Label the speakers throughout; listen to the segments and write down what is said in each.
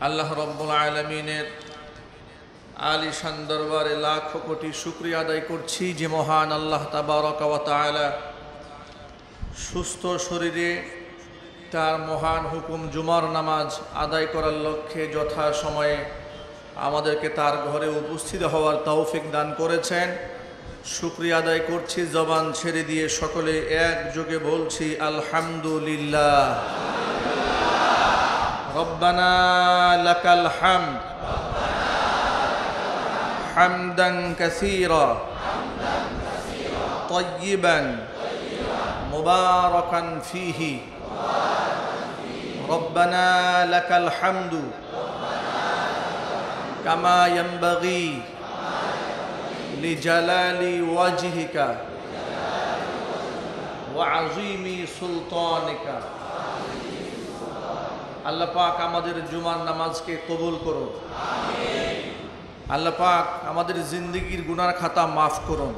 Speaker 1: আল্লাহ রব্বুল আলামিনের আলিশান দরবারে লাখ কোটি শুকরিয়া আদায় করছি যে মহান আল্লাহ তাবারক ওয়া তাআলা সুস্থ শরীরে তার মহান হুকুম জুমার নামাজ আদায় করার লক্ষ্যে যথা সময়ে আমাদেরকে তার ঘরে উপস্থিত হওয়ার তৌফিক দান করেছেন। শুকরিয়া আদায় করছি, জবান ছেড়ে দিয়ে সকলে একযোগে বলছি আলহামদুলিল্লাহ। রব্বানা লাকাল হামদ হামদান কাসীরা তাইয়িবান মুবারাকান ফীহি। রব্বানা লাকাল হামদু কামা ইয়ানবাগী লিজালালি ওয়াজহিকা ওয়া আযীমি সুলতানিকা। আল্লাহ পাক আমাদের জুমার নামাজকে কবুল করুন। আল্লাহ পাক আমাদের জিন্দেগির গুনার খাতা মাফ করুন।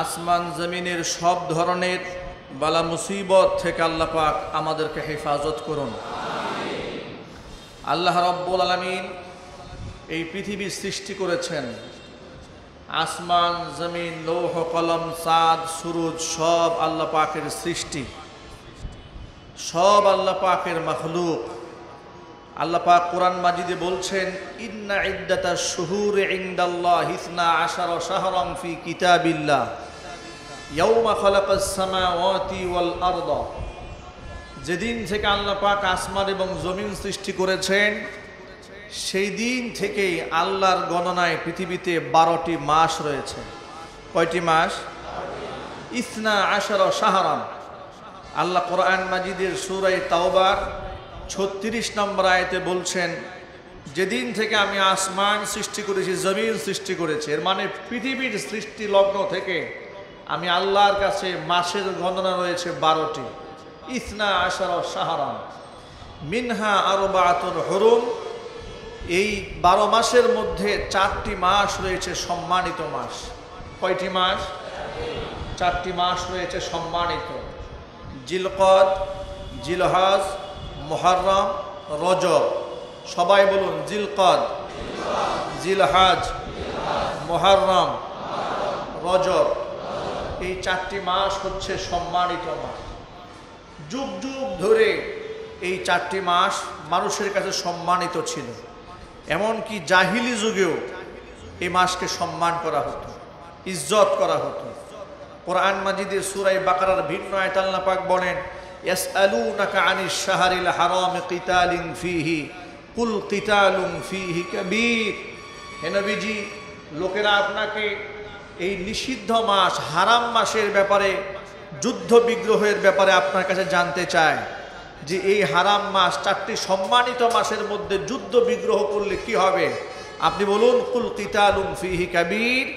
Speaker 1: আসমান জমিনের সব ধরনের বালা মুসিবত থেকে আল্লাহ পাক আমাদেরকে হেফাজত করুন। আল্লাহ রাব্বুল আলামিন এই পৃথিবী সৃষ্টি করেছেন। আসমান জমিন লৌহ কলম চাঁদ সূরজ সব আল্লাহ পাকের সৃষ্টি, সব আল্লাহ পাকের মাখলুক। আল্লাহ পাক কোরআন মাজিদে বলছেন, ইন্না ইদ্দাতাশ শুহুরি ইনদাল্লাহি 12 শাহরান ফি কিতাবিল্লাহ ইয়াওমা খালাকাস সামাওয়াতি ওয়াল আরদা। যেদিন থেকে আল্লাহ পাক আসমান এবং জমিন সৃষ্টি করেছেন সেই দিন থেকেই আল্লাহর গণনায় পৃথিবীতে 12টি মাস রয়েছে। কয়টি মাস? 12 শাহরান। আল্লাহ কোরআন মাজিদের সূরা তাওবার 36 নম্বর আয়াতে বলছেন, যেদিন থেকে আমি আসমান সৃষ্টি করেছি জমিন সৃষ্টি করেছি। এর মানে পৃথিবীর সৃষ্টি লগ্ন থেকে আমি আল্লাহর কাছে মাসের গণনা রয়েছে 12টি। 12 শাহরান মিনহা আরবাআতুন হুরুম। এই 12 মাসের মধ্যে 4টি মাস রয়েছে সম্মানিত মাস। কয়টি মাস? 4টি মাস রয়েছে সম্মানিত। জিলকদ, জিলহজ, মুহররম, রজব। সবাই বলুন, জিলকদ, জিলহজ, মুহররম, রজব। এই 4টি মাস হচ্ছে সম্মানিত মাস। যুগ যুগ ধরে এই 4টি মাস মানুষের কাছে সম্মানিত ছিল। এমনকি জাহিলি যুগেও এই মাসকে সম্মান করা হতো, ইজ্জত করা হতো। কোরআন মাজিদের সূরা বাকারার ভিন্ন আয়াতে আল্লাহ পাক বলেন, ইয়াসআলুনাকা আনিশ শাহরিল হারাম কিতালিন ফীহি কুল কিতালুন ফীহি কাবীর। হে নবীজি, লোকেরা আপনাকে এই নিষিদ্ধ মাস হারাম মাসের ব্যাপারে, যুদ্ধ বিগ্রহের ব্যাপারে আপনার কাছে জানতে চায় যে এই হারাম মাস 4টি সম্মানিত মাসের মধ্যে যুদ্ধ বিগ্রহ করলে কি হবে। আপনি বলুন, কুল কিতালুন ফীহি কাবীর।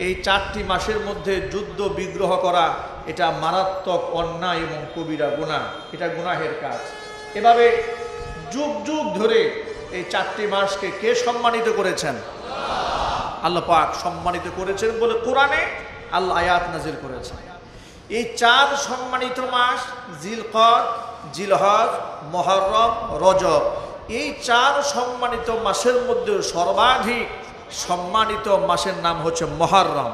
Speaker 1: এই 4টি মাসের মধ্যে যুদ্ধ বিগ্রহ করা এটা মারাত্মক অন্যায় এবং কবিরা গুনাহ, এটা গুনাহের কাজ। এভাবে যুগ যুগ ধরে এই 4টি মাসকে কে সম্মানিত করেছেন? আল্লাহ পাক সম্মানিত করেছেন বলে কোরআনে আল্লাহ আয়াত নাজিল করেছেন। এই 4 সম্মানিত মাস জিলকদ, জিলহজ, মুহররম, রজব। এই 4 সম্মানিত মাসের মধ্যে সর্বাধিক সম্মানিত মাসের নাম হচ্ছে মুহররম।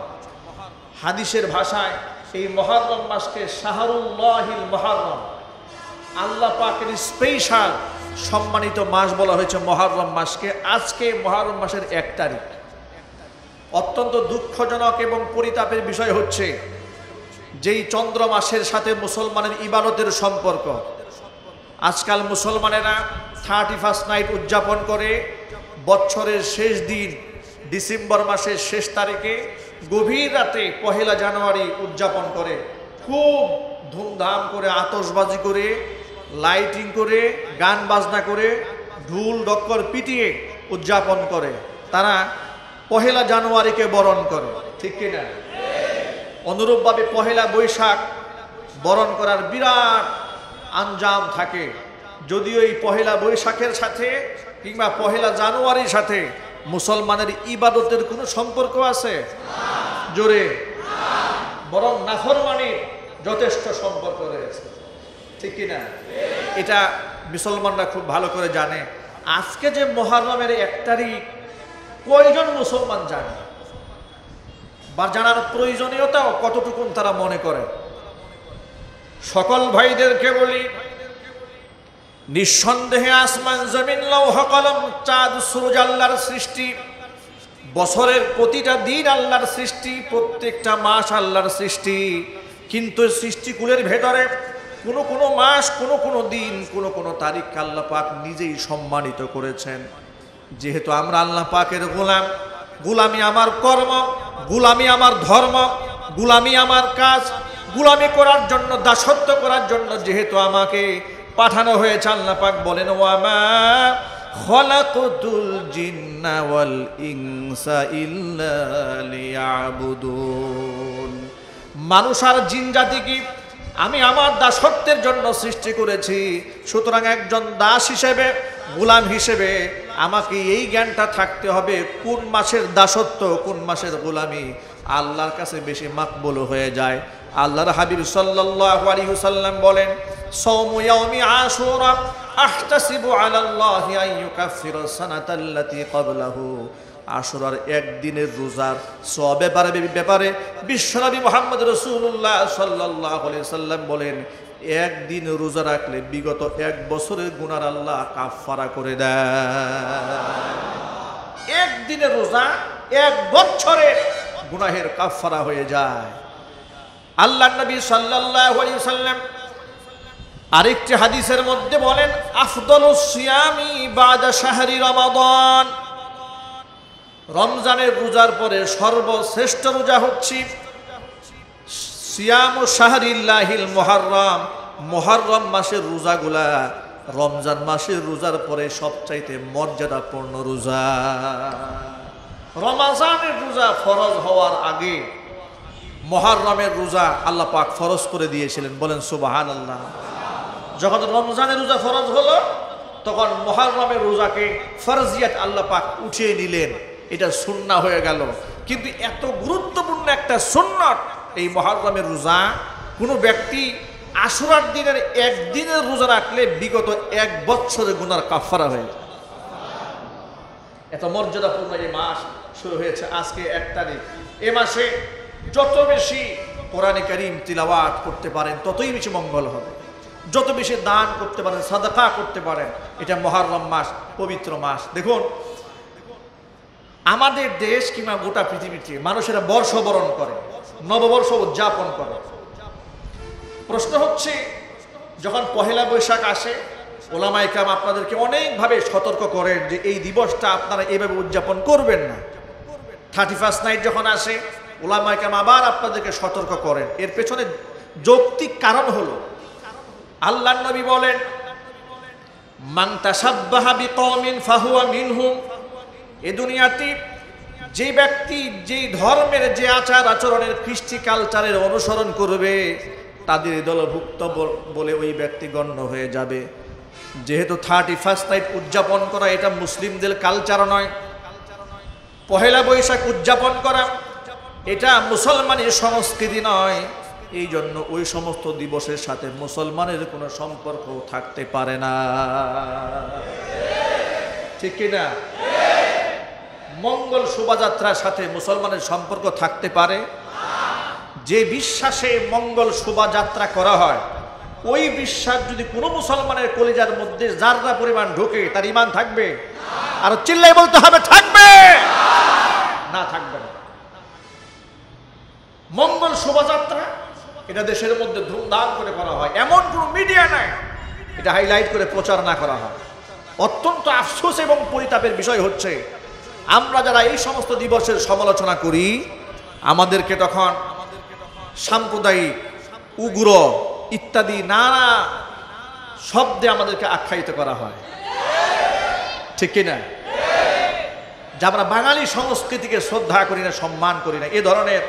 Speaker 1: হাদিসের ভাষায় এই মুহররম মাসকে শাহরুল্লাহিল মুহররম, আল্লাহ পাকের স্পেশাল সম্মানিত মাস বলা হয়েছে মুহররম মাসকে। আজকে মুহররম মাসের 1 তারিখ। অত্যন্ত দুঃখজনক এবং পরিতাপের বিষয় হচ্ছে, যেই চন্দ্র মাসের সাথে মুসলমানের ইবাদতের সম্পর্ক, আজকাল মুসলমানেরা 31st নাইট উদযাপন করে। বছরের শেষ দিন ডিসেম্বর মাসের শেষ তারিখে গভীর রাতে 1 জানুয়ারি উদযাপন করে। খুব ধুমধাম করে, আতশবাজি করে, লাইটিং করে, গান বাজনা করে, ঢুল ডক্কর পিটিয়ে উদযাপন করে। তারা 1 জানুয়ারিকে বরণ করে, ঠিক কিনা? অনুরূপভাবে 1 বৈশাখ বরণ করার বিরাট আঞ্জাম থাকে। যদিও এই 1 বৈশাখের সাথে কিংবা 1 জানুয়ারির সাথে মুসলমানের ইবাদতের কোনো সম্পর্ক আছে? জোরে বরং নাফরমানির যথেষ্ট সম্পর্ক রয়েছে, ঠিক কিনা? এটা মুসলমানরা খুব ভালো করে জানে। আজকে যে মুহররমের 1 তারিখ কয়জন মুসলমান জানে, বা জানার প্রয়োজনীয়তাও কতটুকু তারা মনে করে? সকল ভাইদেরকে বলি, নিঃসন্দেহে আসমান জমিন লৌহ কলম চাঁদ সূরজ আল্লাহর সৃষ্টি, বছরের প্রতিটা দিন আল্লাহর সৃষ্টি, প্রত্যেকটা মাস আল্লাহর সৃষ্টি। কিন্তু সৃষ্টিকুলের ভেতরে কোনো মাস, কোনো দিন, কোনো তারিখ আল্লাহ পাক নিজেই সম্মানিত করেছেন। যেহেতু আমরা আল্লাহ পাকের গোলাম, গোলামি আমার কর্ম, গোলামি আমার ধর্ম, গোলামি আমার কাজ, গোলামি করার জন্য, দাসত্ব করার জন্য যেহেতু আমাকে পাঠানো হয়েছে, আল্লাহ পাক বলেন ওয়ামা খালাকতুল জিন্না ওয়াল ইনসা ইল্লা লিয়াবুদুন। মানুষ আর জিন জাতিকে আমি আমার দাসত্বের জন্য সৃষ্টি করেছি। সুতরাং একজন দাস হিসেবে, গোলাম হিসেবে আমাকে এই জ্ঞানটা থাকতে হবে কোন মাসের দাসত্ব, কোন মাসের গোলামি আল্লাহর কাছে বেশি মাকবুল হয়ে যায়। আল্লাহর হাবিব সাল্লাল্লাহু আলাইহি ওয়াসাল্লাম বলেন, সাওমু ইয়াউমি আশুরা আহতাসিবু আলাল্লাহি আন ইউকাফিরা সানাতাল্লাতী ক্বাবলাহু। আশুরার একদিনের রোজার সওয়াবের ব্যাপারে বিশ্বনবী মুহাম্মদ রাসূলুল্লাহ সাল্লাল্লাহু আলাইহি ওয়াসাল্লাম বলেন, একদিন রোজা রাখলে বিগত 1 বছরের গুনাহ আল্লাহ কাফারা করে দেয়। একদিনের রোজা 1 বছরের গুনাহের কাফারা হয়ে যায়। আল্লাহর নবী সাল্লাল্লাহু আলাইহি ওয়াসাল্লাম আরেকটি হাদিসের মধ্যে বলেন, আফদালুস সিয়ামি বাদা শাহরি রমাদান। রমজানের রোজার পরে সর্বশ্রেষ্ঠ রোজা হচ্ছে সিয়ামু শাহরিল্লাহিল মুহররম। মুহররম মাসের রোজাগুলা রমজান মাসের রোজার পরে সবচাইতে মর্যাদাপূর্ণ রোজা। রমজানের রোজা ফরজ হওয়ার আগে মুহররমের রোজা আল্লাহ পাক ফরজ করে দিয়েছিলেন, বলেন সুবহানাল্লাহ। যখন রমজানের রোজা ফরজ হলো, তখন মুহররমের রোজাকে ফরজিয়াত আল্লাহ পাক উঠিয়ে নিলেন, এটা সুন্নাহ হয়ে গেল। কিন্তু এত গুরুত্বপূর্ণ একটা সুন্নাত এই মুহররমের রোজা, কোনো ব্যক্তি আশুরার দিনের একদিনের রোজা রাখলে বিগত 1 বছরের গুনার কাফারা হয়ে যায়। এত মর্যাদাপূর্ণ এই মাস শুরু হয়েছে আজকে 1 তারিখ। এ মাসে যত বেশি কোরআনে কারীম তিলাওয়াত করতে পারেন ততই বেশি মঙ্গল হবে। যত বেশি দান করতে পারেন, সাদাকা করতে পারেন, এটা মুহররম মাস, পবিত্র মাস। দেখুন, আমাদের দেশ কিংবা গোটা পৃথিবীতে মানুষেরা বর্ষবরণ করে, নববর্ষ উদযাপন করে। প্রশ্ন হচ্ছে, যখন পহেলা বৈশাখ আসে, ওলামায়ে কেরাম আপনাদেরকে অনেকভাবে সতর্ক করেন যে এই দিবসটা আপনারা এইভাবে উদযাপন করবেন না। 31st নাইট যখন আসে, ওলামায়ে কেরাম আবার আপনাদেরকে সতর্ক করেন। এর পেছনে যৌক্তিক কারণ হলো, আল্লাহর নবী বলেন, মান তাশাব্বাহা বিকওমিন ফাহুয়া মিনহুম। এ দুনিয়াতে যে ব্যক্তি যেই ধর্মের, যে আচার আচরণের, কৃষ্টি কালচারের অনুসরণ করবে, তাদের দলভুক্ত বলে ওই ব্যক্তি গণ্য হয়ে যাবে। যেহেতু 31st নাইট উদযাপন করা এটা মুসলিমদের কালচার নয়, পহেলা বৈশাখ উদযাপন করা এটা মুসলমানের সংস্কৃতি নয়, এই জন্য ওই সমস্ত দিবসের সাথে মুসলমানের কোনো সম্পর্ক থাকতে পারে না, ঠিক কিনা? মঙ্গল শোভাযাত্রার সাথে মুসলমানের সম্পর্ক থাকতে পারে? যে বিশ্বাসে মঙ্গল শোভাযাত্রা করা হয়, ওই বিশ্বাস যদি কোনো মুসলমানের কলিজার মধ্যে যাররা পরিমাণ ঢোকে, তার ঈমান থাকবে? আর চিল্লাই বলতে হবে, থাকবে না? থাকবে না। মঙ্গল শোভাযাত্রা এটা দেশের মধ্যে ধুমধাম করে করা হয়, এমন কোনো মিডিয়া নাই এটা হাইলাইট করে প্রচার না করা হয়। অত্যন্ত আফসোস এবং পরিতাপের বিষয় হচ্ছে, আমরা যারা এই সমস্ত দিবসের সমালোচনা করি, আমাদেরকে তখন সাম্প্রদায়িক, উগ্র ইত্যাদি নানা শব্দে আমাদেরকে আখ্যায়িত করা হয়, ঠিক কিনা? যে আমরা বাঙালি সংস্কৃতিকে শ্রদ্ধা করি না, সম্মান করি না, এ ধরনের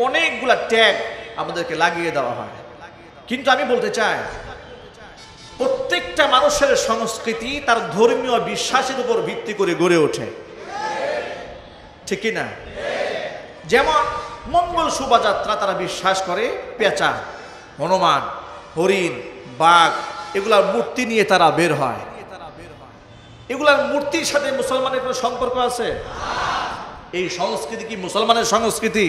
Speaker 1: অনেকগুলা ট্যাগ আমাদেরকে লাগিয়ে দেওয়া হয়। কিন্তু আমি বলতে চাই, প্রত্যেকটা মানুষের সংস্কৃতি তার ধর্মীয় বিশ্বাসের উপর ভিত্তি করে গড়ে ওঠে, ঠিক কিনা? যেমন মঙ্গল শোভাযাত্রা, তারা বিশ্বাস করে পেঁচা, হনুমান, হরিণ, বাঘ এগুলার মূর্তি নিয়ে তারা বের হয়। এগুলার মূর্তির সাথে মুসলমানের কোনো সম্পর্ক আছে? এই সংস্কৃতি কি মুসলমানের সংস্কৃতি?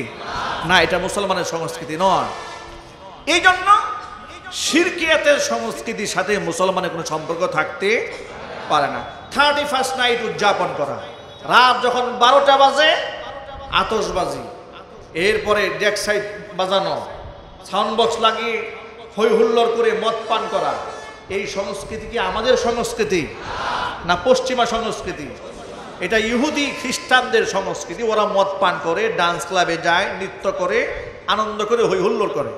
Speaker 1: না, এটা মুসলমানের সংস্কৃতি নয়। এই জন্য শিরকিয়াতের সংস্কৃতির সাথে মুসলমানের কোনো সম্পর্ক থাকতে পারে না। 31st নাইট উদযাপন করা, রাত যখন 12টা বাজে আতশবাজি, এরপরে ডেক সাইড বাজানো, সাউন্ড বক্স লাগিয়ে হই হুল্লোড় করে মদ পান করা, এই সংস্কৃতি কি আমাদের সংস্কৃতি না পশ্চিমা সংস্কৃতি? এটা ইহুদি খ্রিস্টানদের সংস্কৃতি। ওরা মদ পান করে, ডান্স ক্লাবে যায়, নৃত্য করে, আনন্দ করে, হই হুল্লোড় করে।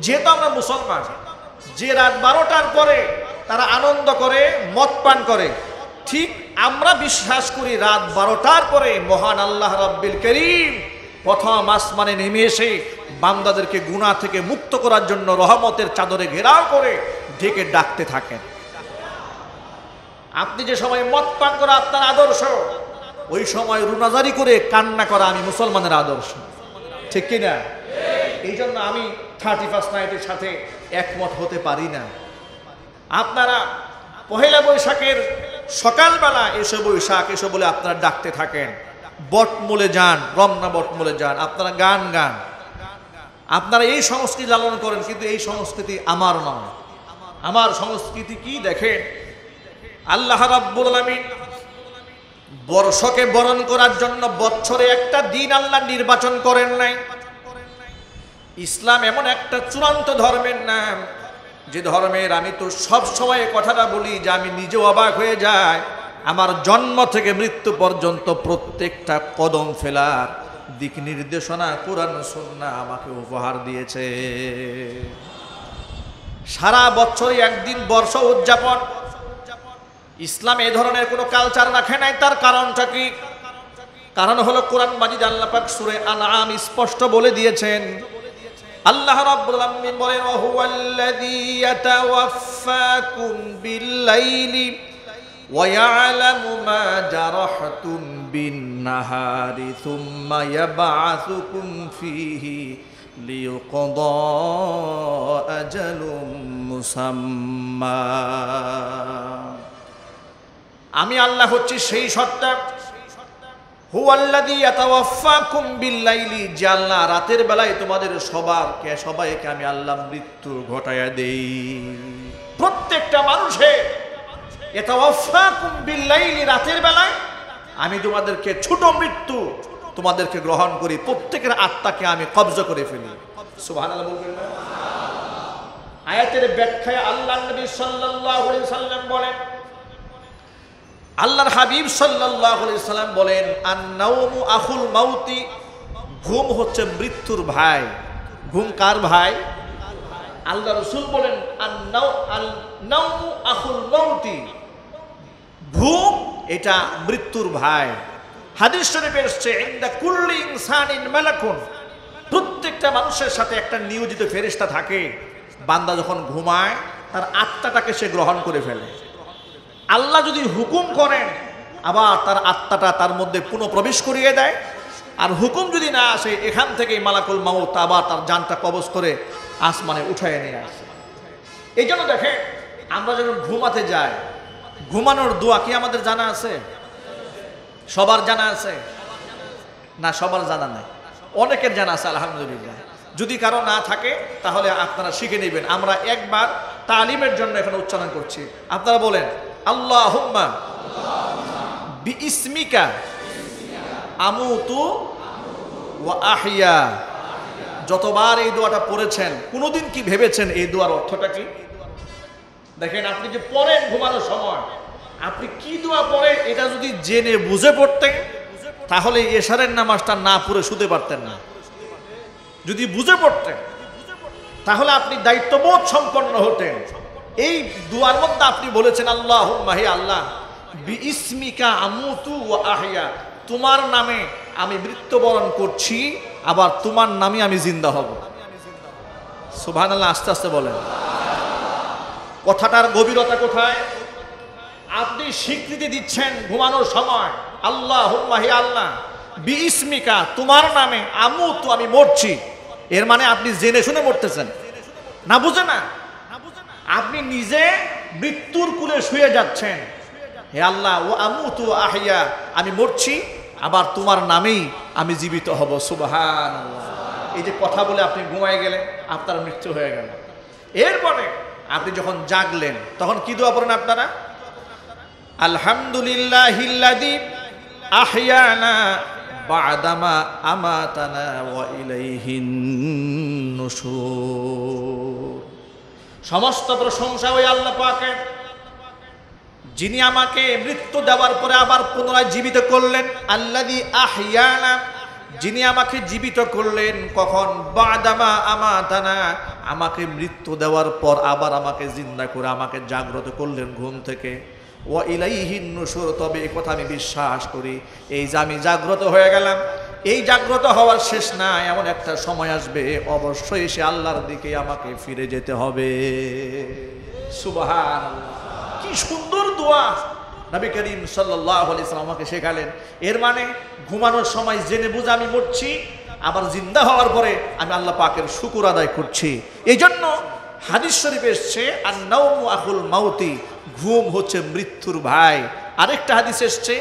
Speaker 1: যেহেতু আমরা মুসলমান, যে রাত 12টার পরে তারা আনন্দ করে, মদ পান করে, ঠিক আমরা বিশ্বাস করি রাত 12টার পরে মহান আল্লাহ রাব্বিল কারীম প্রথম আসমানে নেমে এসে বান্দাদেরকে গুনাহ থেকে মুক্ত করার জন্য রহমতের চাদরে ঘেরাও করে ডেকে ডাকতে থাকেন। আপনি যে সময় মদ পান করা আপনার আদর্শ, ওই সময় রুনাজারি করে কান্না করা আমি মুসলমানের আদর্শ, ঠিক কিনা? এই জন্য আমি 31st নাইটের সাথে একমত হতে পারি না। আপনারা পহেলা বৈশাখের সকালবেলা এসে বৈশাখ এসে বলে আপনারা ডাকতে থাকেন, বটমূলে যান, রমনা বটমূলে যান, আপনারা গান গান, আপনারা এই সংস্কৃতি লালন করেন, কিন্তু এই সংস্কৃতি আমার নয়। আমার সংস্কৃতি কি দেখেন, আল্লাহ রাব্বুল আলামিন বর্ষকে বরণ করার জন্য বছরে একটা দিন আল্লাহ নির্বাচন করেন নাই। ইসলাম এমন একটা চূড়ান্ত ধর্মের নাম, যে ধর্মের আমি তো সব সময় কথাটা বলি যে আমি নিজেও অবাক হয়ে যাই, আমার জন্ম থেকে মৃত্যু পর্যন্ত প্রত্যেকটা কদম ফেলার দিক নির্দেশনা কোরআন সুন্নাহ আমাকে উপহার দিয়েছে। সারা বছরই একদিন বর্ষ উদযাপন, ইসলাম এই ধরনের কোনো কালচার রাখে নাই। তার কারণটা কি? কারণ হলো কোরআন মাজিদ আল্লাহ পাক সূরা আনআম স্পষ্ট বলে দিয়েছেন। আল্লাহ রাব্বুল আলামিন বলেন, ওয়া হুয়াল্লাযী ইয়াতাওয়াফফাকুম বিল-লাইলি ওয়া ইয়া'লামু মা জারাহতুম বিন-নাহারি থুম্মা ইয়াব'আসুকুম ফীহি লিইউকদা আজালুম মুসাম্মা। আমি আল্লাহ হচ্ছি সেই সত্তা, হুয়াল্লাযী ইয়াতাওয়াফফাকুম বিল-লাইলি, যে আল্লাহ রাতের বেলায় তোমাদের সবাইকে আমি আল্লাহ মৃত্যু ঘটায়া দেই। প্রত্যেকটা মানুষের ইয়াতাওয়াফফাকুম বিল-লাইলি, রাতের বেলায় আমি তোমাদেরকে ছোট মৃত্যু তোমাদেরকে গ্রহণ করি, প্রত্যেকের আত্মাকে আমি কবজা করে ফেলি। সুবহানাল্লাহ বলবেন না? আয়াতের ব্যাখ্যায় আল্লাহর নবী সাল্লাল্লাহু আলাইহি সাল্লাম বলেন, আল্লাহর হাবিব সাল্লাল্লাহু আলাইহি সাল্লাম বলেন, আন-নাওমু আখুল মাউতি, ঘুম হচ্ছে মৃত্যুর ভাই। ঘুম কার ভাই? আল্লাহ রাসূল বলেন, আন-নাওমু আখুল মাউতি, ঘুম এটা মৃত্যুর ভাই। হাদিস শরীফে এসেছে, ইনদা কুল্লি ইনসানিন মালাকুন, প্রত্যেকটা মানুষের সাথে একটা নিয়োজিত ফেরেশতা থাকে। বান্দা যখন ঘুমায় তার আত্মাটাকে সে গ্রহণ করে ফেলে। আল্লাহ যদি হুকুম করেন, আবার তার আত্মাটা তার মধ্যে পুনঃ প্রবেশ করিয়ে দেয়। আর হুকুম যদি না আসে, এখান থেকেই মালাকুল মাউত আবার তার জানটা কবজ করে আসমানে উঠায় নিয়ে আসে। এই জন্য দেখেন, আমরা যখন ঘুমাতে যাই, ঘুমানোর দোয়া কি আমাদের জানা আছে? সবার জানা আছে না? সবার জানা নাই, অনেকের জানা আছে আলহামদুলিল্লাহ। যদি কারো না থাকে তাহলে আপনারা শিখে নেবেন। আমরা একবার তালিমের জন্য এখানে উচ্চারণ করছি। আপনারা বলেন, আল্লাহুম্মা বিইসমিকা আমুতু ওয়া আহইয়া। যতবার এই দোয়াটা পড়েছেন, কোনোদিন কি ভেবেছেন এই দোয়ার অর্থটা কি? দেখেন, আপনি যে পড়েন ঘুমানোর সময়, আপনি কি দোয়া পড়েন এটা যদি জেনে বুঝে পড়তেন, তাহলে এশারের নামাজটা না পড়ে শুতে পারতেন না। যদি বুঝে পড়তেন তাহলে আপনি দায়িত্ববোধ সম্পন্ন হতেন। এই দুয়ার মধ্যে আপনি বলেছেন, আল্লাহুম্মা, হে আল্লাহ, বিইসমিকা আমুতু ওয়া আহইয়া, তোমার নামে আমি মৃত্যুবরণ করছি, আবার তোমার নামে আমি জিন্দা হব। সুবহানাল্লাহ, আস্তে আস্তে বলেন। কথাটার গভীরতা কোথায়? আপনি স্বীকৃতি দিচ্ছেন ঘুমানোর সময়, আল্লাহুম্মা, হে আল্লাহ, বিইসমিকা, তোমার নামে, আমুতু, আমি মরছি। এর মানে আপনি জেনে শুনে মরতেছেন না, বুঝে না। আপনি নিজে মৃত্যুর কূলে শুয়ে যাচ্ছেন, হে আল্লাহ, ও আমুতু আহিয়া, আমি মরছি আবার তোমার নামেই আমি জীবিত হব। সুবহানাল্লাহ। এই যে কথা বলে আপনি ঘুমায় গেলেন, আপনার মৃত্যু হয়ে গেল। এরপরে আপনি যখন জাগলেন তখন কি দোয়া পড়েন আপনারা? আলহামদুলিল্লাহিল্লাযী আহইয়ানা বা'দামা আমাতানা ওয়া ইলাইহিন নুশুর। সমস্ত প্রশংসা ওই আল্লাহ পাকের, যিনি আমাকে মৃত্যু দেওয়ার পরে আবার পুনরায় জীবিত করলেন। আল্লাযী আহইয়ানা, যিনি আমাকে জীবিত করলেন কখন? বা'দামা আমাতানা, আমাকে মৃত্যু দেওয়ার পর আবার আমাকে জিন্দা করে আমাকে জাগ্রত করলেন ঘুম থেকে। ওয়া ইলাইহিন নুশুর, তবে এই কথা আমি বিশ্বাস করি, এই যে আমি জাগ্রত হয়ে গেলাম, এই জাগ্রত হওয়ার শেষ না, এমন একটা সময় আসবে অবশ্যই সে আল্লাহর দিকে আমাকে ফিরে যেতে হবে। সুবহানাল্লাহ। কি সুন্দর দোয়া নবী করিম সাল্লাল্লাহু আলাইহি ওয়াসাল্লাম আমাকে শেখালেন। এর মানে ঘুমানোর সময় জেনে বুঝে আমি মরছি, আবার জিন্দা হওয়ার পরে আমি আল্লাহ পাকের শুকর আদায় করছি। এই জন্য হাদিস শরীফে এসছে আন-নাওমু আখুল মাউতি, ঘুম হচ্ছে মৃত্যুর ভাই। আরেকটা হাদিস এসছে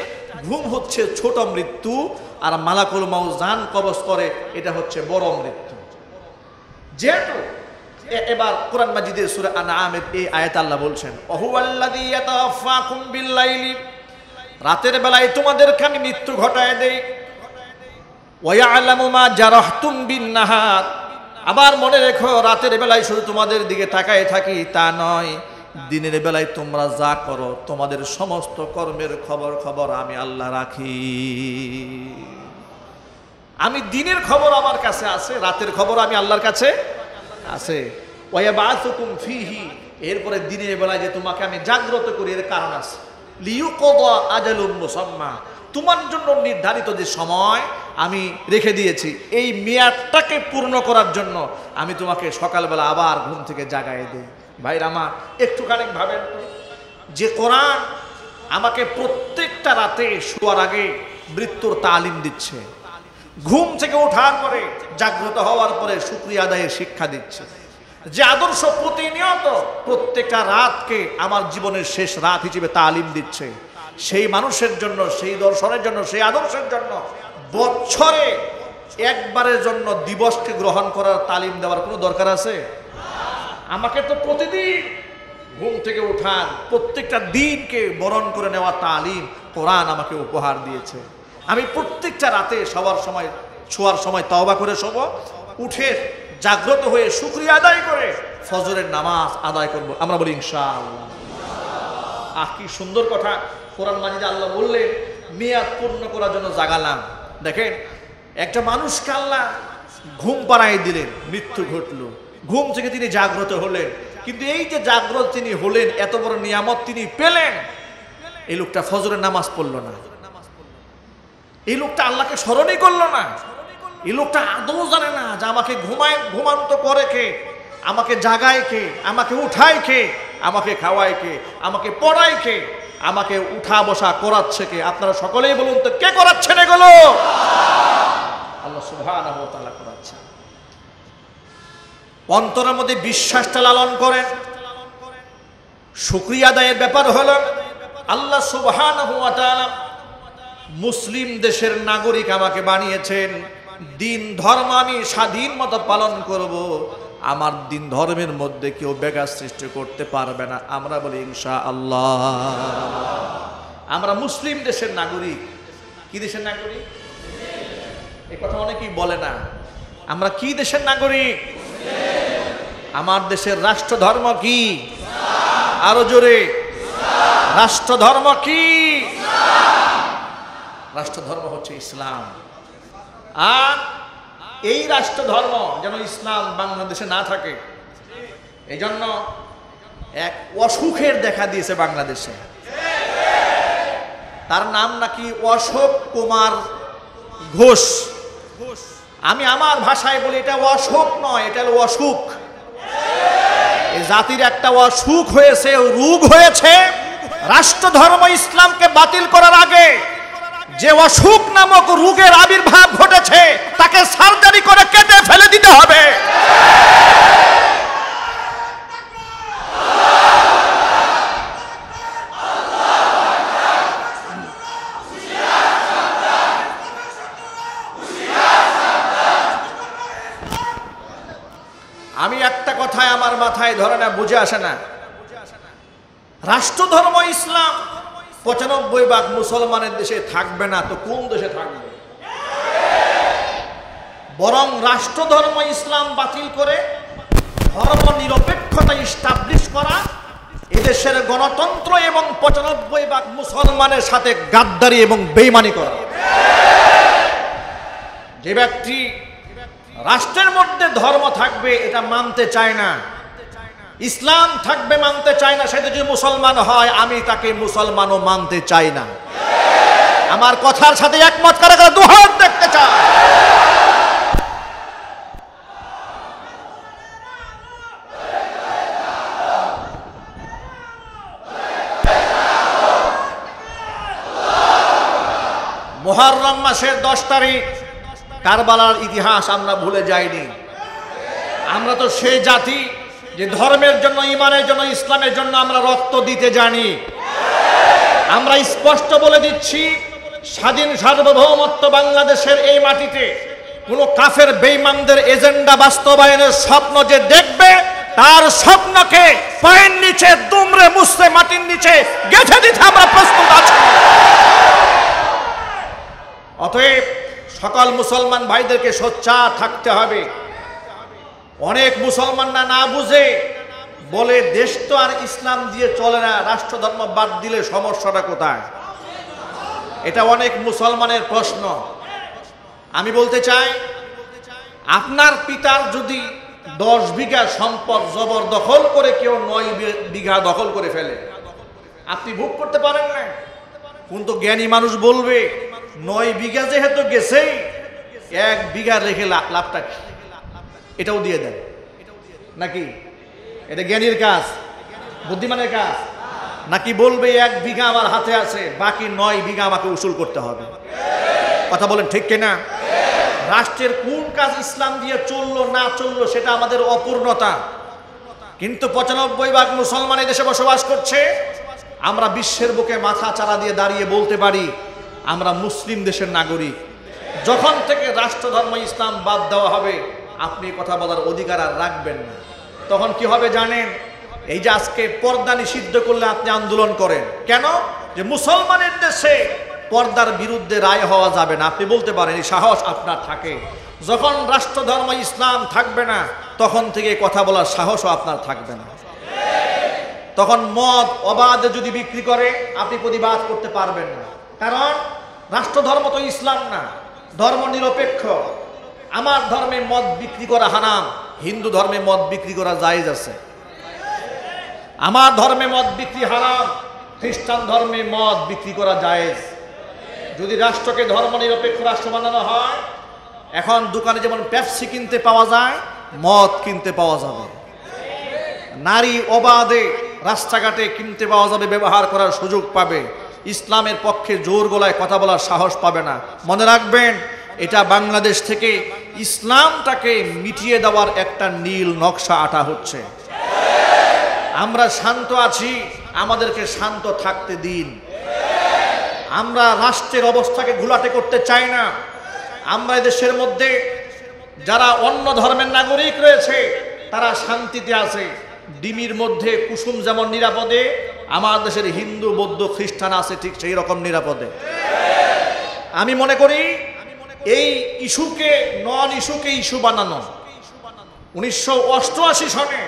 Speaker 1: ঘুম হচ্ছে ছোট মৃত্যু, আর মালাকুল মাউত জান কবজ করে, এটা হচ্ছে বড় মৃত্যু। যেহেতু এবার কোরআন মাজিদের সূরা আনআমের এই আয়াত আল্লাহ বলছেন, ওহুয়াল্লাযী ইয়াতাওয়াফাকুম বিল-লাইলি, রাতের বেলায় তোমাদেরকে আমি মৃত্যু ঘটায় দেই। ওয়া ইয়ালামু মা জারাহতুম বিন-নাহার, আবার মনে রেখো রাতের বেলায় শুধু তোমাদের দিকে তাকায় থাকি তা নয়, দিনের বেলায় তোমরা যা করো তোমাদের সমস্ত কর্মের খবর আমি আল্লাহ রাখি। আমি দিনের খবর আমার কাছে আছে, রাতের খবর আমি আল্লাহর কাছে আছে। ওয়াবাসুকুম ফিহি, এরপরে দিনের বেলায় যে তোমাকে আমি জাগ্রত করি এর কারণ আছে। লিইউকদা আজালুম মুসাম্মা, তোমার জন্য নির্ধারিত যে সময় আমি রেখে দিয়েছি, এই মেয়াদটাকে পূর্ণ করার জন্য আমি তোমাকে সকালবেলা আবার ঘুম থেকে জাগায় দিই। ভাইরা আমার, একটুখানি ভাবেন তো, যে কোরআন আমাকে প্রত্যেকটা রাতে শোয়ার আগে মৃত্যুর তালিম দিচ্ছে, ঘুম থেকে ওঠার পরে জাগ্রত হওয়ার পরে শুকরিয়া আদায়ের শিক্ষা দিচ্ছে, যে আদর্শ প্রতিনিয়ত প্রত্যেকটা রাতকে আমার জীবনের শেষ রাত হিসেবে তালিম দিচ্ছে, সেই মানুষের জন্য, সেই দর্শনের জন্য, সেই আদর্শের জন্য বছরে একবারের জন্য দিবসকে গ্রহণ করার তালিম দেওয়ার কোনো দরকার আছে? আমাকে তো প্রতিদিন ঘুম থেকে ওঠার, প্রত্যেকটা দিনকে বরণ করে নেওয়া তালিম কোরআন আমাকে উপহার দিয়েছে। আমি প্রত্যেকটা রাতে শোয়ার সময় তওবা করে শোব, উঠে জাগ্রত হয়ে শুকরিয়া আদায় করে ফজরের নামাজ আদায় করব। আমরা বলি ইনশাআল্লাহ। কি সুন্দর কথা কোরআন মাজিদে আল্লাহ বললেন, মেয়াদ পূর্ণ করার জন্য জাগালাম। দেখেন, একটা মানুষকে আল্লাহ ঘুম পাড়ায় দিলেন, মৃত্যু ঘটলো, ঘুম থেকে তিনি জাগ্রত হলেন, কিন্তু এই যে জাগ্রত তিনি হলেন, এত বড় নিয়ামত তিনি পেলেন, এই লোকটা ফজরের নামাজ পড়লো না, এই লোকটা আল্লাহকে স্মরণই করলো না, এই লোকটা আদৌ জানে না যে আমাকে ঘুমান্ত করে কে, আমাকে জাগায় কে, আমাকে উঠায় কে, আমাকে খাওয়ায় কে, আমাকে পড়ায় কে, আমাকে উঠা বসা করাচ্ছে কে? আপনারা সকলেই বলুন তো, কে করাচ্ছেন এগুলো? আল্লাহ সুবহানাহু ওয়া তাআলা করাচ্ছেন। অন্তরের মধ্যে বিশ্বাসটা লালন করেন। শুকরিয়া আদায়ের ব্যাপার হলো, আল্লাহ সুবহানাহু ওয়া তাআলা মুসলিম দেশের নাগরিক আমাকে বানিয়েছেন, দিন ধর্ম আমি স্বাধীন মতো পালন করব, আমার দিন ধর্মের মধ্যে কেউ ব্যাঘাত সৃষ্টি করতে পারবে না। আমরা বলি ইনশাআল্লাহ। আমরা মুসলিম দেশের নাগরিক। কি দেশের নাগরিক? এই কথা অনেকেই বলে না। আমরা কি দেশের নাগরিক? আমার দেশের রাষ্ট্র ধর্ম কি? আরো জোরে, রাষ্ট্র ধর্ম কি? রাষ্ট্র ধর্ম হচ্ছে ইসলাম। আর এই রাষ্ট্র ধর্ম যেন ইসলাম বাংলাদেশে না থাকে, এই জন্য এক অসুখের দেখা দিয়েছে বাংলাদেশে। তার নাম নাকি অশোক কুমার ঘোষ। আমি আমার ভাষায় বলি, এটা অশোক নয়, এটা হলো অসুখ। এই জাতির একটা অসুখ হয়েছে, রোগ হয়েছে। রাষ্ট্র ধর্ম ইসলামকে বাতিল করার আগে যে অসুখ নামক রোগের আবির্ভাব ঘটেছে, তাকে সার্জারি করে কেটে ফেলে দিতে হবে। মাথায় আমার মাথায় ধরে না, বুঝে আসে না। রাষ্ট্রধর্ম ইসলাম ৯৫% মুসলমানের দেশে থাকবে না, তো কোন দেশে থাকবে? বরং রাষ্ট্রধর্ম ইসলাম বাতিল করে ধর্ম নিরপেক্ষতা ইস্টাবলিশ করা, এদেশের গণতন্ত্র এবং ৯৫% মুসলমানের সাথে গাদ্দারি এবং বেঈমানি করা। যে ব্যক্তি রাষ্ট্রের মধ্যে ধর্ম থাকবে এটা মানতে চায় না, ইসলাম থাকবে মানতে চায় না, সে যদি মুসলমান হয় আমি তাকে মুসলমানও মানতে চাই না। আমার কথার সাথে একমত কারা কারা দুহাত দেখতে চায়? মুহররম মাসের 10 তারিখ কারবালার ইতিহাস আমরা ভুলে যাইনি। আমরা তো সেই জাতি যে ধর্মের জন্য, ইমানের জন্য, ইসলামের জন্য আমরা রক্ত দিতে জানি। আমরা স্পষ্ট বলে দিচ্ছি, স্বাধীন সার্বভৌমত্ব বাংলাদেশের এই মাটিতে কোনো কাফের বেঈমানদের এজেন্ডা বাস্তবায়নের স্বপ্ন যে দেখবে, তার স্বপ্নকে পায়ের নিচে দুমড়ে মুছড়ে মাটির নিচে গেঁথে দিতে আমরা প্রস্তুত আছি। অতএব সকল মুসলমান ভাইদেরকে সোচ্চার থাকতে হবে। অনেক মুসলমানরা না বুঝে বলে দেশ তো আর ইসলাম দিয়ে চলে না, রাষ্ট্রধর্ম বাদ দিলে সমস্যাটা কোথায়? এটা অনেক মুসলমানের প্রশ্ন। আমি বলতে চাই, আপনার পিতার যদি 10 বিঘা সম্পদ জবরদখল করে কেউ 9 বিঘা দখল করে ফেলে, আপনি ভোগ করতে পারেন না। কিন্তু জ্ঞানী মানুষ বলবে 9 বিঘা যেহেতু গেছেই, 1 বিঘা রেখে লাভটা কি, এটাও দিয়ে দেন নাকি? এটা জ্ঞানীর কাজ, বুদ্ধিমানের কাজ নাকি? বলবে 1 বিঘা আমার হাতে আছে, বাকি 9 বিঘা আমাকে উসুল করতে হবে। কথা বলেন ঠিক কিনা? রাষ্ট্রের কোন কাজ ইসলাম দিয়ে চললো না চললো সেটা আমাদের অপূর্ণতা, কিন্তু ৯৫% মুসলমান এই দেশে বসবাস করছে। আমরা বিশ্বের বুকে মাথা চারা দিয়ে দাঁড়িয়ে বলতে পারি আমরা মুসলিম দেশের নাগরিক। যখন থেকে রাষ্ট্রধর্ম ইসলাম বাদ দেওয়া হবে, আপনি কথা বলার অধিকার আর রাখবেন না। তখন কি হবে জানেন? এই যে আজকে পর্দা নিষিদ্ধ করলে আপনি আন্দোলন করেন কেন? যে মুসলমানের দেশে পর্দার বিরুদ্ধে রায় হওয়া যাবে না। আপনি বলতে পারেন, এই সাহস আপনার থাকে। যখন রাষ্ট্রধর্ম ইসলাম থাকবে না, তখন থেকে কথা বলার সাহসও আপনার থাকবে না। তখন মদ অবাধে যদি বিক্রি করে আপনি প্রতিবাদ করতে পারবেন না, কারণ রাষ্ট্রধর্ম তো ইসলাম না, ধর্ম নিরপেক্ষ। আমার ধর্মে মদ বিক্রি করা হারাম, হিন্দু ধর্মে মদ বিক্রি করা জায়েজ আছে। আমার ধর্মে মদ বিক্রি হারাম, খ্রিস্টান ধর্মে মদ বিক্রি করা জায়েজ। যদি রাষ্ট্রকে ধর্ম নিরপেক্ষ রাষ্ট্র বানানো হয়, এখন দোকানে যেমন পেপসি কিনতে পাওয়া যায়, মদ কিনতে পাওয়া যাবে। নারী অবাধে রাস্তাঘাটে কিনতে পাওয়া যাবে, ব্যবহার করার সুযোগ পাবে। ইসলামের পক্ষে জোর গলায় কথা বলার সাহস পাবে না। মনে রাখবেন, এটা বাংলাদেশ থেকে ইসলামটাকে মিটিয়ে দেওয়ার একটা নীল নকশা আঁটা হচ্ছে। আমরা শান্ত আছি, আমাদেরকে শান্ত থাকতে দিন। আমরা রাষ্ট্রের অবস্থাকে ঘোলাটে করতে চাই না। আমরা দেশের মধ্যে যারা অন্য ধর্মের নাগরিক রয়েছে তারা শান্তিতে আছে। ডিমির মধ্যে কুসুম যেমন নিরাপদে, আমার দেশের হিন্দু বৌদ্ধ খ্রিস্টান আছে ঠিক সেই রকম নিরাপদে। আমি মনে করি এই ইস্যুকে নন ইস্যুকে ইস্যু বানানো। 1988 সনে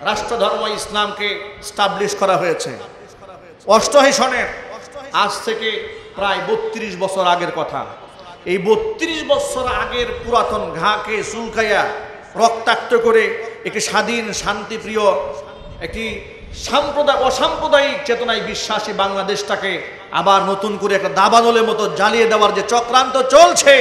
Speaker 1: রাষ্ট্রধর্ম ইসলামকে স্টাবলিশ করা হয়েছে। 88 সনের, আজ থেকে প্রায় 32 বছর আগের কথা। এই 32 বছর আগের পুরাতন ঘাকে চুলকাইয়া রক্তাক্ত করে একটি স্বাধীন শান্তিপ্রিয় একটি অসাম্প্রদায়িক চেতনায় বিশ্বাসী বাংলাদেশটাকে আবার নতুন করে একটা দাবানলের মতো জ্বালিয়ে দেওয়ার যে চক্রান্ত চলছে,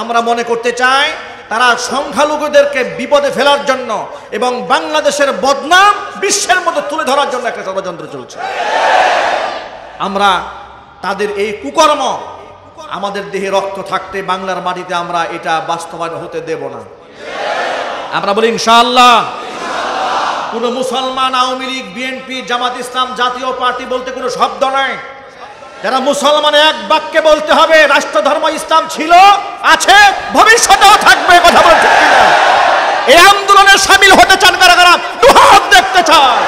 Speaker 1: আমরা মনে করতে চাই তারা সংখ্যালঘুদেরকে বিপদে ফেলার জন্য এবং বাংলাদেশের বদনাম বিশ্বের মধ্যে তুলে ধরার জন্য একটা ষড়যন্ত্র চলছে। আমরা তাদের এই কুকর্ম আমাদের দেহে রক্ত থাকতে বাংলার মাটিতে আমরা এটা বাস্তবায়ন হতে দেব না। আমরা বলি ইনশাআল্লাহ। কোন মুসলমান আওয়ামী লীগ, বিএনপি, জামাত ইসলাম, জাতীয় পার্টি বলতে কোনো শব্দ নাই। যারা মুসলমান এক বাক্যে বলতে হবে রাষ্ট্রধর্ম ইসলাম ছিল, আছে, ভবিষ্যতেও থাকবে। কথা বলতে এই আন্দোলনে আন্দোলনে শামিল হতে চান কারা কারা? দুহাত দেখতে চান।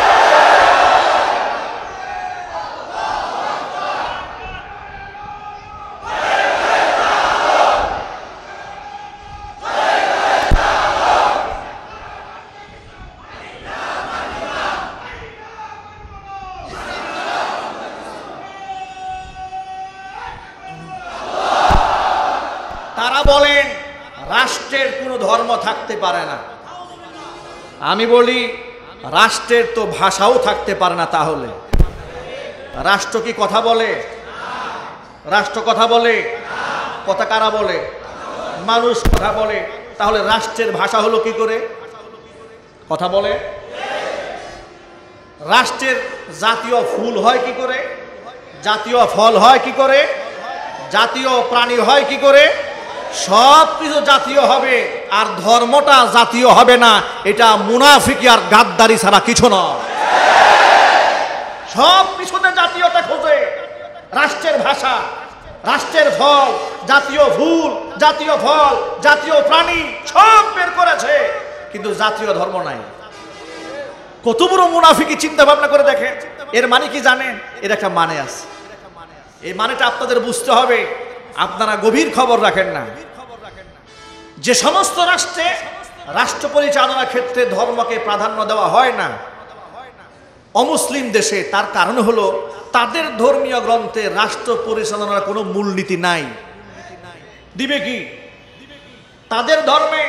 Speaker 1: তারা বলেন রাষ্ট্রের কোনো ধর্ম থাকতে পারে না। আমি বলি রাষ্ট্রের তো ভাষাও থাকতে পারে না। তাহলে রাষ্ট্র কি কথা বলে? রাষ্ট্র কথা বলে? কথা কারা বলে? মানুষ কথা বলে। তাহলে রাষ্ট্রের ভাষা হলো কি করে? কথা বলে। রাষ্ট্রের জাতীয় ফুল হয় কি করে? জাতীয় ফল হয় কি করে? জাতীয় প্রাণী হয় কি করে? সব কিছু জাতীয় হবে, আর ধর্মটা জাতীয় হবে না। এটা মুনাফিকি আর গাদ্দারি ছাড়া কিছু নয়। সব কিছুতে জাতীয়তা খোঁজে। রাষ্ট্রের ভাষা, রাষ্ট্রের ফল, জাতীয় ফুল, জাতীয় ফল, জাতীয় প্রাণী সব বের করেছে, কিন্তু জাতীয় ধর্ম নাই। কত বড় মুনাফিকি! চিন্তা ভাবনা করে দেখেন। এর মানে কি জানেন? এর একটা মানে আছে। এই মানেটা আপনাদের বুঝতে হবে। আপনারা গভীর খবর রাখেন না। যে সমস্ত রাষ্ট্রে রাষ্ট্র পরিচালনার ক্ষেত্রে ধর্মকে প্রাধান্য দেওয়া হয় না অমুসলিম দেশে, তার কারণ হলো তাদের ধর্মীয় গ্রন্থে রাষ্ট্র পরিচালনার কোনো মূলনীতি নাই। দিবে কি? তাদের ধর্মে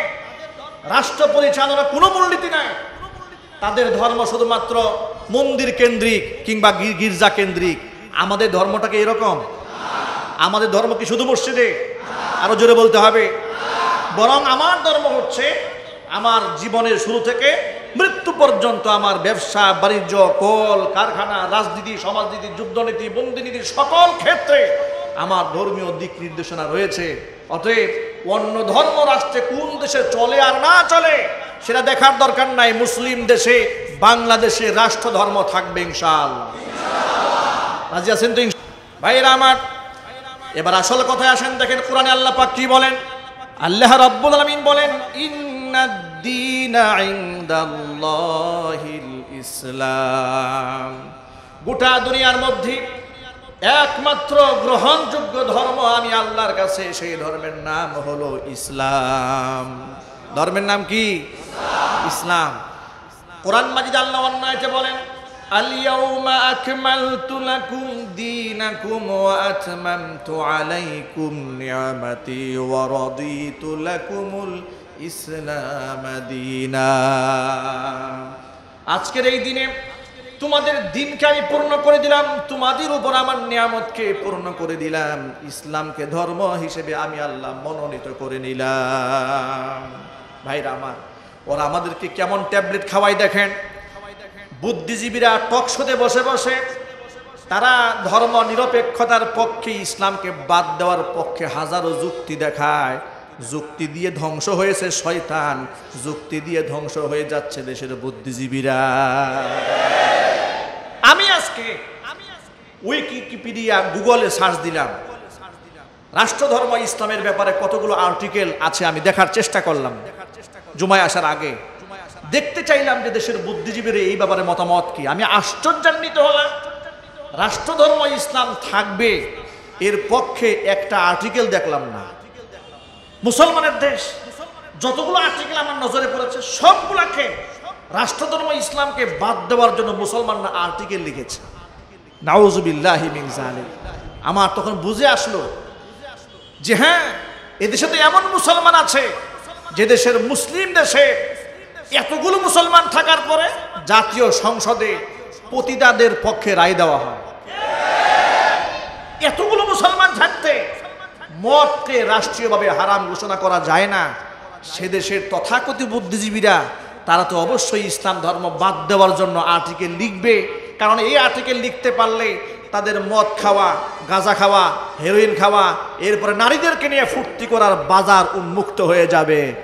Speaker 1: রাষ্ট্র পরিচালনার কোনো মূলনীতি নাই। তাদের ধর্ম শুধুমাত্র মন্দির কেন্দ্রিক কিংবা গির্জা কেন্দ্রিক। আমাদের ধর্মটাকে এরকম? আমাদের ধর্ম কি শুধু মসজিদে? আরো জোরে বলতে হবে। বরং আমার ধর্ম হচ্ছে আমার জীবনের শুরু থেকে মৃত্যু পর্যন্ত আমার ব্যবসা বাণিজ্য, কল কারখানা, রাজনীতি, সমাজনীতি, যুদ্ধনীতি, বন্দিনীতি সকল ক্ষেত্রে আমার ধর্মীয় দিক নির্দেশনা রয়েছে। অতএব অন্য ধর্ম রাষ্ট্রে কোন দেশে চলে আর না চলে সেটা দেখার দরকার নাই। মুসলিম দেশে বাংলাদেশে রাষ্ট্র ধর্ম থাকবে ইনশাআল্লাহ। রাজি আছেন তো? ভাইরা আমার, এবার আসল কথায় আসেন। দেখেন কোরআনে আল্লাহ পাক কি বলেন। আল্লাহ রাব্বুল আলামিন বলেন, ইন্নাদ-দীনা ইনদাল্লাহিল ইসলাম। গোটা দুনিয়ার মধ্যে একমাত্র গ্রহণযোগ্য ধর্ম আমি আল্লাহর কাছে, সেই ধর্মের নাম হলো ইসলাম। ধর্মের নাম কি? ইসলাম। কোরআন মাজিদ আল্লাহ অন্য আয়াতে বলেন, আল-ইয়াউমা আকমালতু লাকুম দীনাকুম ওয়া আতমামতু আলাইকুম নি'মাতি ওয়া রাদিতু লাকুমুল ইসলাম দীনা। আজকের এই দিনে তোমাদের দিনকে আমি পূর্ণ করে দিলাম, তোমাদের উপর আমার নিয়ামতকে পূর্ণ করে দিলাম, ইসলামকে ধর্ম হিসেবে আমি আল্লাহ মনোনীত করে নিলাম। ভাইরা আমার, ওরা আমাদেরকে কেমন ট্যাবলেট খাওয়াই দেখেন। বুদ্ধিজীবীরা টকশোতে বসে বসে তারা ধর্ম নিরপেক্ষতার পক্ষে, ইসলামকে বাদ দেওয়ার পক্ষে হাজারো যুক্তি দেখায়। যুক্তি দিয়ে ধ্বংস হয়েছে শয়তান, যুক্তি দিয়ে ধ্বংস হয়ে যাচ্ছে দেশের বুদ্ধিজীবীরা। আমি আজকে উইকিপিডিয়া, গুগলে সার্চ দিলাম, রাষ্ট্রধর্ম ইসলামের ব্যাপারে কতগুলো আর্টিকেল আছে আমি দেখার চেষ্টা করলাম জুমায় আসার আগে। দেখতে চাইলাম যে দেশের বুদ্ধিজীবীরা এই ব্যাপারে মতামত কি। আমি আশ্চর্যান্বিত হলাম। রাষ্ট্রধর্ম ইসলাম থাকবে এর পক্ষে একটা আর্টিকেল দেখলাম না। মুসলমানের দেশ, যতগুলো আর্টিকেল আমার নজরে পড়েছে সবগুলাকে রাষ্ট্রধর্ম ইসলামকে বাদ দেওয়ার জন্য মুসলমানরা আর্টিকেল লিখেছে। নাউজুবিল্লাহি মিন যালিক। আমার তখন বুঝে আসলো যে হ্যাঁ, এদেশে তো এমন মুসলমান আছে যে দেশের মুসলিম দেশে এতগুলো মুসলমান থাকার পরে জাতীয় সংসদে পতিতাদের পক্ষে রায় দেওয়া হয়। এতগুলো মুসলমান থাকতে মদকে রাষ্ট্রীয়ভাবে হারাম ঘোষণা করা যায় না। সে দেশের তথাকথিত বুদ্ধিজীবীরা তারা তো অবশ্যই ইসলাম ধর্ম বাদ দেওয়ার জন্য আর্টিকেল লিখবে, কারণ এই আর্টিকেল লিখতে পারলে তাদের মদ খাওয়া, গাঁজা খাওয়া, হেরোইন খাওয়া, এরপরে নারীদেরকে নিয়ে ফুর্তি করার বাজার উন্মুক্ত হয়ে যাবে।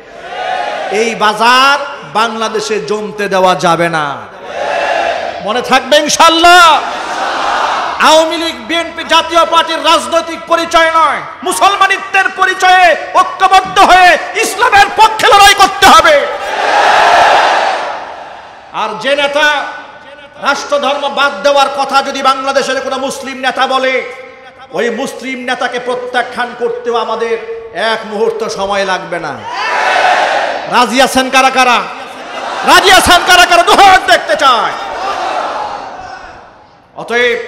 Speaker 1: এই বাজার বাংলাদেশে জমতে দেওয়া যাবে না। মনে থাকবে ইনশাআল্লাহ। আওয়ামী লীগ, বিএনপি জাতীয় পার্টির রাজনৈতিক পরিচয় নয়, মুসলমানিত্বের পরিচয়ে ঐক্যবদ্ধ হয়ে ইসলামের পক্ষে লড়াই করতে হবে। যে নেতা রাষ্ট্রধর্ম বাদ দেওয়ার কথা যদি বাংলাদেশের কোনো মুসলিম নেতা বলে, ওই মুসলিম নেতাকে প্রত্যাখ্যান করতেও আমাদের এক মুহূর্ত সময় লাগবে না। রাজি আছেন কারা কারা? রাজি আছেন কারা কারা? দুহাত দেখতে চায়। অতএব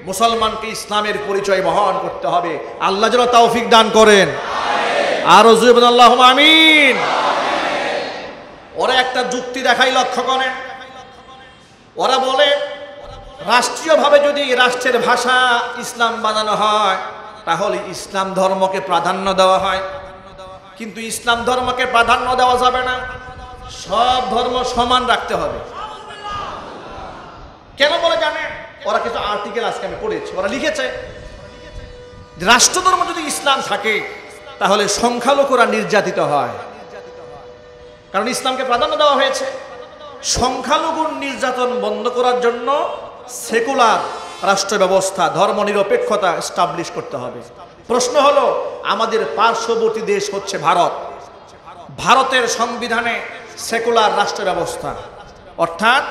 Speaker 1: মুসলমানকে ইসলামের পরিচয় বহন করতে হবে। আল্লাহ যেন তৌফিক দান করেন। আর আল্লাহুম্মা আমিন। ওরা একটা যুক্তি দেখাই, লক্ষ্য করেন। ওরা বলে রাষ্ট্রীয়ভাবে যদি রাষ্ট্রের ভাষা ইসলাম বানানো হয় তাহলে ইসলাম ধর্মকে প্রাধান্য দেওয়া হয়, কিন্তু ইসলাম ধর্মকে প্রাধান্য দেওয়া যাবে না, সব ধর্ম সমান রাখতে হবে। কেন বলে জানেন? ওরা কিছু আর্টিকেল আজকে আমি পড়েছি, ওরা লিখেছে যে রাষ্ট্রধর্ম যদি ইসলাম থাকে তাহলে সংখ্যালঘুরা নির্যাতিত হয়, কারণ ইসলামকে প্রাধান্য দেওয়া হয়েছে। সংখ্যালঘুর নির্যাতন বন্ধ করার জন্য সেকুলার রাষ্ট্র ব্যবস্থা, ধর্মনিরপেক্ষতা এস্টাবলিশ করতে হবে। প্রশ্ন হলো, আমাদের পার্শ্ববর্তী দেশ হচ্ছে ভারত। ভারতের সংবিধানে সেকুলার রাষ্ট্র ব্যবস্থা, অর্থাৎ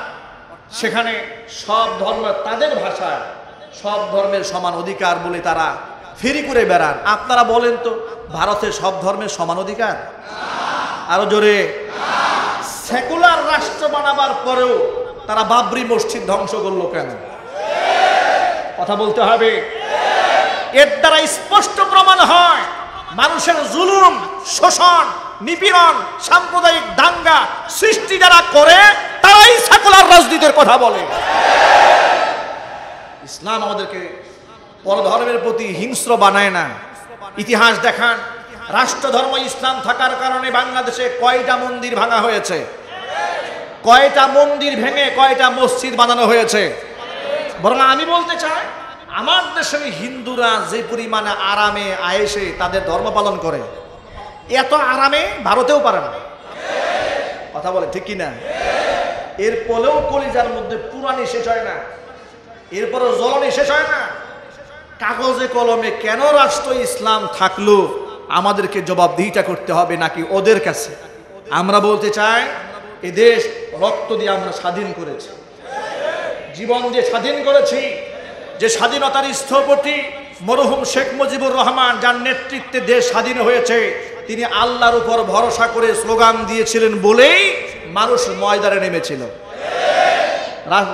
Speaker 1: সেখানে সব ধর্ম তাদের ভাষায় সব ধর্মের সমান অধিকার বলে তারা ফেরি করে বেড়ান। আপনারা বলেন তো, ভারতের সব ধর্মের সমান অধিকার? আরো জোরে। সেকুলার রাষ্ট্র বানাবার পরেও তারা বাবরি মসজিদ ধ্বংস করলো কেন? কথা বলতে হবে। এর দ্বারা স্পষ্ট প্রমাণ হয় মানুষের জুলুম, শোষণ, নিপীড়ন, সাম্প্রদায়িক দাঙ্গা সৃষ্টি যারা করে তারাই সেকুলার রাজনীতির কথা বলে। ইসলাম আমাদেরকে পরধর্মের প্রতি হিংস্র বানায় না। ইতিহাস দেখান, রাষ্ট্রধর্ম ইসলাম থাকার কারণে বাংলাদেশে কয়টা মন্দির ভাঙা হয়েছে? কয়টা মন্দির ভেঙে কয়টা মসজিদ বানানো হয়েছে? বরং আমি বলতে চাই, আমার দেশের হিন্দুরা যে পরিমাণে আরামে আয়েসে তাদের ধর্ম পালন করে, এত আরামে ভারতেও পারে না। কথা বলে ঠিক কিনা? এর পরেও কলিজার মধ্যে পুরানি শেষ হয় না, এরপরও জ্বলনি শেষ হয় না। কাগজে কলমে কেন রাষ্ট্র ইসলাম থাকলো আমাদেরকে জবাবদিহিতা করতে হবে নাকি ওদের কাছে? আমরা বলতে চাই, এ দেশ রক্ত দিয়ে আমরা স্বাধীন করেছি, জীবন দিয়ে স্বাধীন করেছি। যে স্বাধীনতার স্থপতি মরহুম শেখ মুজিবুর রহমান, যার নেতৃত্বে দেশ স্বাধীন হয়েছে, তিনি আল্লাহর উপর ভরসা করে স্লোগান দিয়েছিলেন বলেই মানুষ ময়দানে নেমেছিল।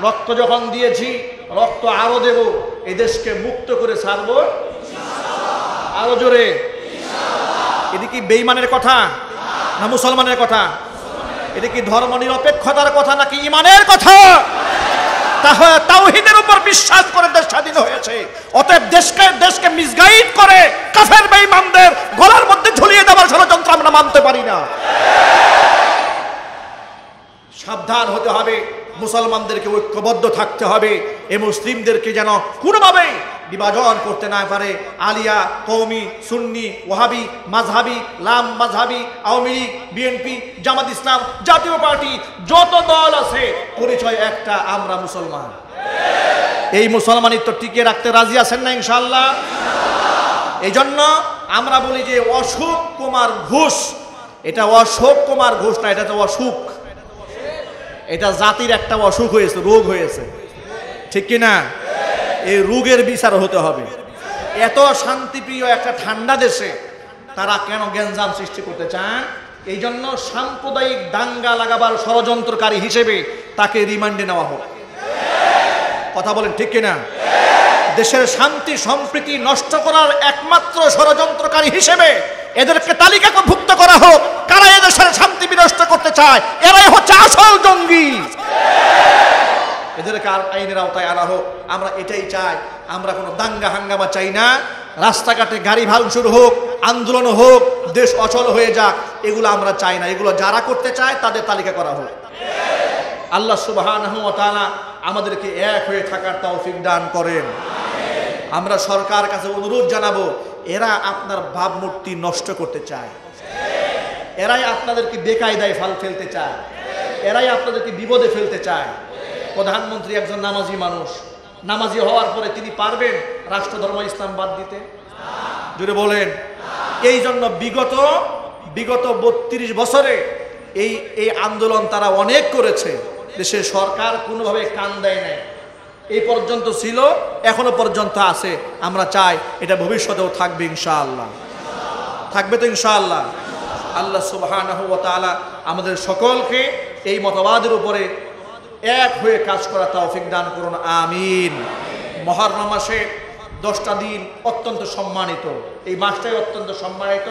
Speaker 1: রক্ত যখন দিয়েছি, রক্ত আরো দেব, এই দেশকে মুক্ত করে ছাড়বো। আরো জোরে। এটা কি বেঈমানের কথা না মুসলমানের কথা? এটা কি ধর্ম নিরপেক্ষতার কথা নাকি ইমানের কথা? তাহলে তাওহীদের উপর বিশ্বাস করে দেশ স্বাধীন হয়েছে। অতএব দেশকে মিসগাইড করে কাফের বেঈমানদের গলার মধ্যে ঝুলিয়ে দেওয়ার ষড়যন্ত্র আমরা মানতে পারি না। সাবধান হতে হবে, মুসলমানদেরকে ঐক্যবদ্ধ থাকতে হবে। এই মুসলিমদেরকে যেন কোনোভাবেই বিভাজন করতে না পারে। আলিয়া, কওমি, সুন্নি, ওয়াহাবি, মাযহাবি, লাম মাযহাবি, আওয়ামী লীগ, বিএনপি, জামাত ইসলাম, জাতীয় পার্টি, যত দল আছে, পরিচয় একটা, আমরা মুসলমান। এই মুসলমানিত্ব টিকিয়ে রাখতে রাজি আছেন না ইনশাআল্লাহ? এই জন্য আমরা বলি যে অশোক কুমার ঘোষ, এটা অশোক কুমার ঘোষ না, এটা তো অসুখ। এটা জাতির একটা অসুখ হয়েছে, রোগ হয়েছে, ঠিক কিনা? এই রোগের বিচার হতে হবে। এত শান্তিপ্রিয় একটা ঠান্ডা দেশে তারা কেন গ্যাঞ্জাম সৃষ্টি করতে চান? এই জন্য সাম্প্রদায়িক দাঙ্গা লাগাবার ষড়যন্ত্রকারী হিসেবে তাকে রিমান্ডে নেওয়া হোক। কথা বলেন ঠিক কিনা? দেশের শান্তি সম্প্রীতি নষ্ট করার একমাত্র ষড়যন্ত্রকারী হিসেবে এদেরকে তালিকাভুক্ত করা হোক। কারা এদেশের শান্তি বিনষ্ট করতে চায়, এরাই হচ্ছে আসল জঙ্গি। এদেরকে আইনের আওতায় আনা হোক। আমরা এটাই চাই। আমরা কোনো দাঙ্গা হাঙ্গামা চাই না। রাস্তাঘাটে গাড়ি ভাঙচুর হোক, আন্দোলন হোক, দেশ অচল হয়ে যাক, এগুলো আমরা চাই না। এগুলো যারা করতে চায় তাদের তালিকা করা হোক। আল্লাহ সুবহানাহু ওয়া তাআলা আমাদেরকে এক হয়ে থাকার তৌফিক দান করেন। আমরা সরকার কাছে অনুরোধ জানাবো, এরা আপনার ভাবমূর্তি নষ্ট করতে চায়, এরাই আপনাদেরকে বেকায়দায় ফেলতে চায়, এরাই আপনাদেরকে বিপদে ফেলতে চায়। প্রধানমন্ত্রী একজন নামাজি মানুষ, নামাজি হওয়ার পরে তিনি পারবেন রাষ্ট্রধর্ম ইসলাম বাদ দিতে? জোরে বলেন। এই জন্য বিগত 32 বছরে এই আন্দোলন তারা অনেক করেছে, দেশের সরকার কোনোভাবে কান দেয় নাই, এই পর্যন্ত ছিল, এখনো পর্যন্ত আছে। আমরা চাই এটা ভবিষ্যতেও থাকবে ইনশাআল্লাহ। থাকবে তো ইনশাআল্লাহ। আল্লাহ সুবহানাহু ওয়া তাআলা আমাদের সকলকে এই মতবাদের উপরে এক হয়ে কাজ করা তৌফিক দান করুন, আমিন। মুহররম মাসে 10টা দিন অত্যন্ত সম্মানিত, এই মাসটাই অত্যন্ত সম্মানিত।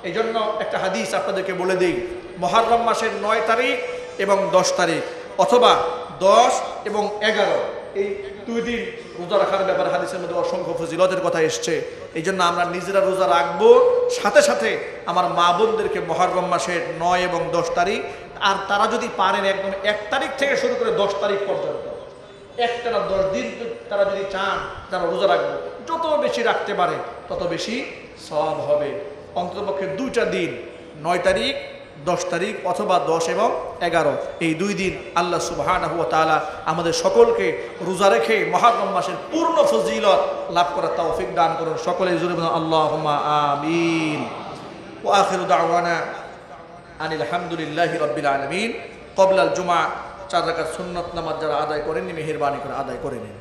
Speaker 1: এই জন্য একটা হাদিস আপনাদেরকে বলে দিই, মুহররম মাসের 9 তারিখ এবং 10 তারিখ অথবা 10 এবং 11 এই 2 দিন রোজা রাখার ব্যাপারে হাদিসের মধ্যে অসংখ্য ফজিলতের কথা এসছে। এই জন্য আমরা নিজেরা রোজা রাখবো, সাথে সাথে আমার মা বোনদেরকে মুহররম মাসের 9 এবং 10 তারিখ, আর তারা যদি পারেন একদম 1 তারিখ থেকে শুরু করে 10 তারিখ পর্যন্ত একটানা 10 দিন তারা যদি চান তারা রোজা রাখবো, যত বেশি রাখতে পারে তত বেশি সওয়াব হবে। অন্ততপক্ষে 2টা দিন 9 তারিখ 10 তারিখ অথবা 10 এবং 11 এই 2 দিন আল্লাহ সুবহানাহু ওয়া তাআলা আমাদের সকলকে রোজা রেখে মুহররম মাসের পূর্ণ ফজিলত লাভ করার তৌফিক দান করুন। সকলে জোরে বলুন আল্লাহুম্মা আমিন। ওয়া আখিরু দাওয়ানা আনিল হামদুলিল্লাহি রাব্বিল আলামিন। ক্বাবলাল জুমআ 4 রাকাত সুন্নাত নামাজ যারা আদায় করেননি মেহেরবানি করে আদায় করে নিন।